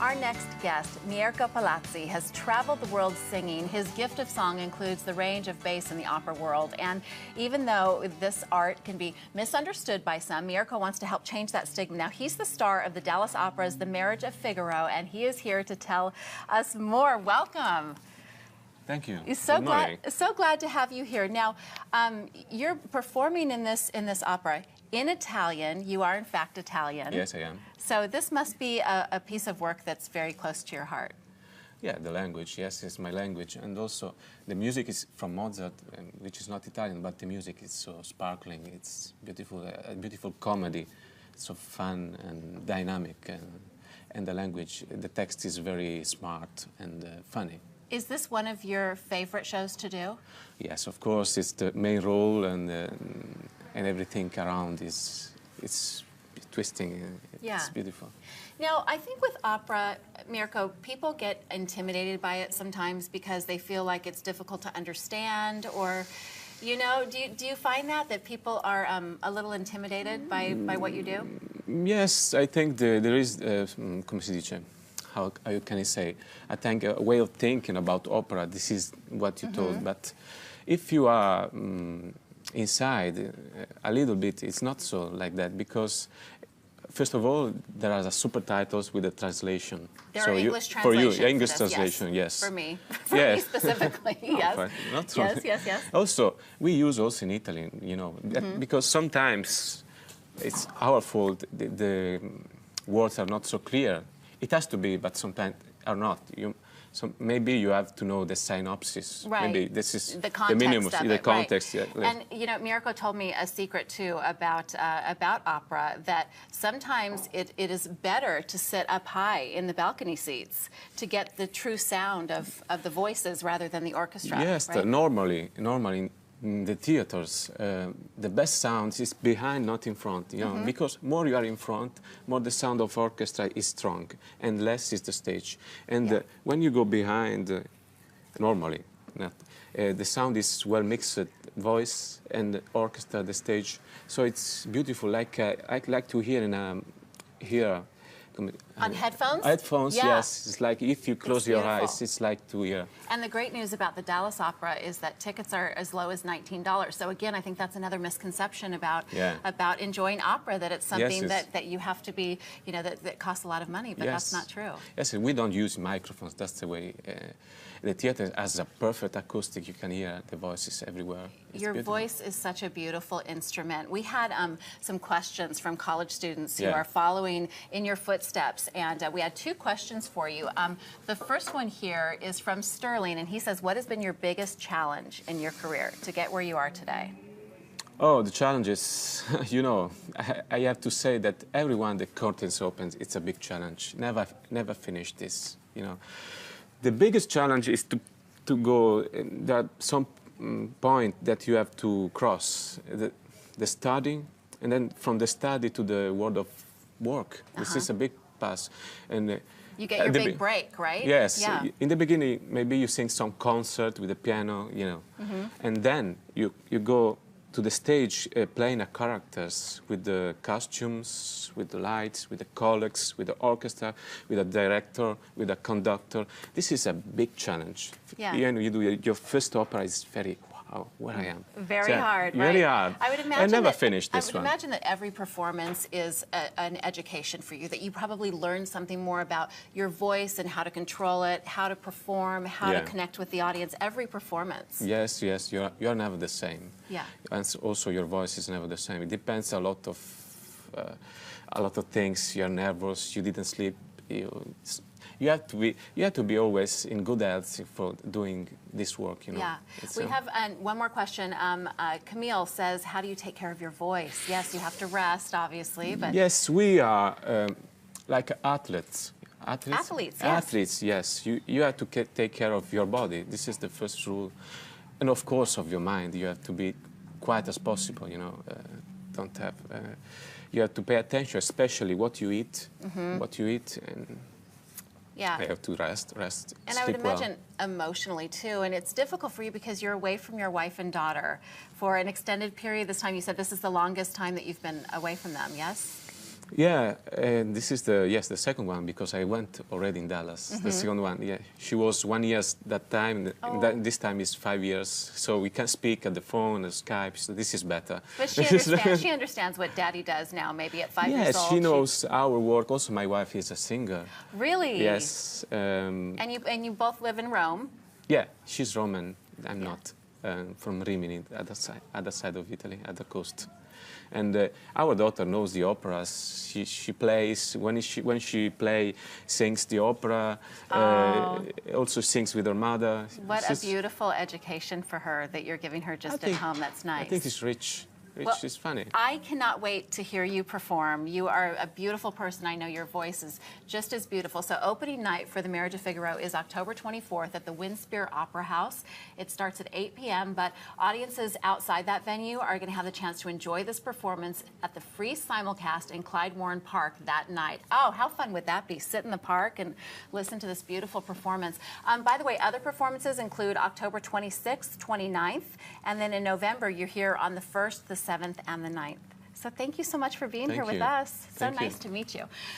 Our next guest, Mirco Palazzi, has traveled the world singing. His gift of song includes the range of bass in the opera world. And even though this art can be misunderstood by some, Mirco wants to help change that stigma. Now, he's the star of the Dallas Opera's The Marriage of Figaro, and he is here to tell us more. Welcome. Thank you. So glad to have you here. Now, you're performing in this opera in Italian. You are, in fact, Italian. Yes, I am. So this must be a piece of work that's very close to your heart. Yeah, the language, yes, it's my language. And also, the music is from Mozart, which is not Italian, but the music is so sparkling. It's beautiful, a beautiful comedy. It's so fun and dynamic. And the language, the text is very smart and funny. Is this one of your favorite shows to do? Yes, of course. It's the main role, and everything around it's twisting. It's beautiful. Now, I think with opera, Mirco, people get intimidated by it sometimes because they feel like it's difficult to understand, or, you know, do you find that people are a little intimidated by what you do? Yes, I think there is, come si dice? How can I say? I think a way of thinking about opera. This is what you told, but if you are inside a little bit, it's not so like that, because first of all, there are the subtitles with the translation. There are English translations. For you, English translation, yes. For me. For me specifically, yes. Not yes. Also, we use also in Italy, you know, because sometimes it's our fault, the words are not so clear. It has to be, but sometimes are not. So maybe you have to know the synopsis. Right. Maybe this is the minimum, the context. Right. Yeah. And you know, Mirco told me a secret too about opera, that sometimes it is better to sit up high in the balcony seats to get the true sound of the voices rather than the orchestra. Yes, right? normally in the theaters, the best sound is behind, not in front. You know, because more you are in front, more the sound of orchestra is strong, and less is the stage. And when you go behind, normally, the sound is well mixed, voice and orchestra, the stage. So it's beautiful. Like I like to hear on headphones? Headphones, yes. It's like if you close your eyes, it's like to hear. And the great news about the Dallas Opera is that tickets are as low as $19. So again, I think that's another misconception about enjoying opera, that it's something that you have to be, you know, that costs a lot of money, but that's not true. Yes, we don't use microphones. That's the way. The theater has a perfect acoustic. You can hear the voices everywhere. Your voice is such a beautiful instrument. We had some questions from college students who are following in your footsteps, and we had two questions for you. The first one here is from Sterling, and he says, what has been your biggest challenge in your career to get where you are today? Oh, the challenges, you know, I have to say that everyone the curtains opens, it's a big challenge. Never finish this, you know. The biggest challenge is to go, that some point that you have to cross, the study, and then from the study to the world of work. This is a big pass. And you get your big break, right? Yes. Yeah. In the beginning, maybe you sing some concert with the piano, you know, and then you go to the stage playing a characters with the costumes, with the lights, with the colleagues, with the orchestra, with a director, with a conductor. This is a big challenge. Yeah. Even you do your first opera is very, wow, where I am. Very hard, right? Very hard. I would imagine I never finished this one. I would imagine that every performance is an education for you, that you probably learn something more about your voice and how to control it, how to perform, how to connect with the audience, every performance. Yes, you're never the same. Yeah. And also your voice is never the same. It depends a lot of things. You're nervous, you didn't sleep. You have to be always in good health for doing this work, you know. Yeah. We have one more question. Camille says, how do you take care of your voice? Yes, you have to rest, obviously, but... Yes, we are like athletes. Athletes, yes. You have to take care of your body. This is the first rule. And of course, of your mind. You have to be quiet as possible, you know. You have to pay attention, especially what you eat, and I have to rest, and I would imagine emotionally too, and it's difficult for you because you're away from your wife and daughter for an extended period. This time you said this is the longest time that you've been away from them, yes? Yeah, and this is the second one because I went already in Dallas. The second one, yeah, she was 1 year that time. And this time is 5 years, so we can speak at the phone, Skype. So this is better. But she understands. She understands what Daddy does now. Maybe at 5 years Yes, old. she knows our work. Also, my wife is a singer. Really? Yes. And you both live in Rome. Yeah, she's Roman. I'm not. From Rimini, other side of Italy, at the coast. And our daughter knows the operas. She plays when she sings the opera. Also sings with her mother. What a beautiful education for her that you're giving her just at home. That's nice. I think it's rich. Well, is funny. I cannot wait to hear you perform. You are a beautiful person. I know your voice is just as beautiful. So opening night for The Marriage of Figaro is October 24th at the Windspear Opera House. It starts at 8 p.m., but audiences outside that venue are going to have the chance to enjoy this performance at the free simulcast in Clyde Warren Park that night. Oh, how fun would that be? Sit in the park and listen to this beautiful performance. By the way, other performances include October 26th, 29th, and then in November, you're here on the 1st, the 7th, and the 9th. So thank you so much for being here with us. So nice to meet you.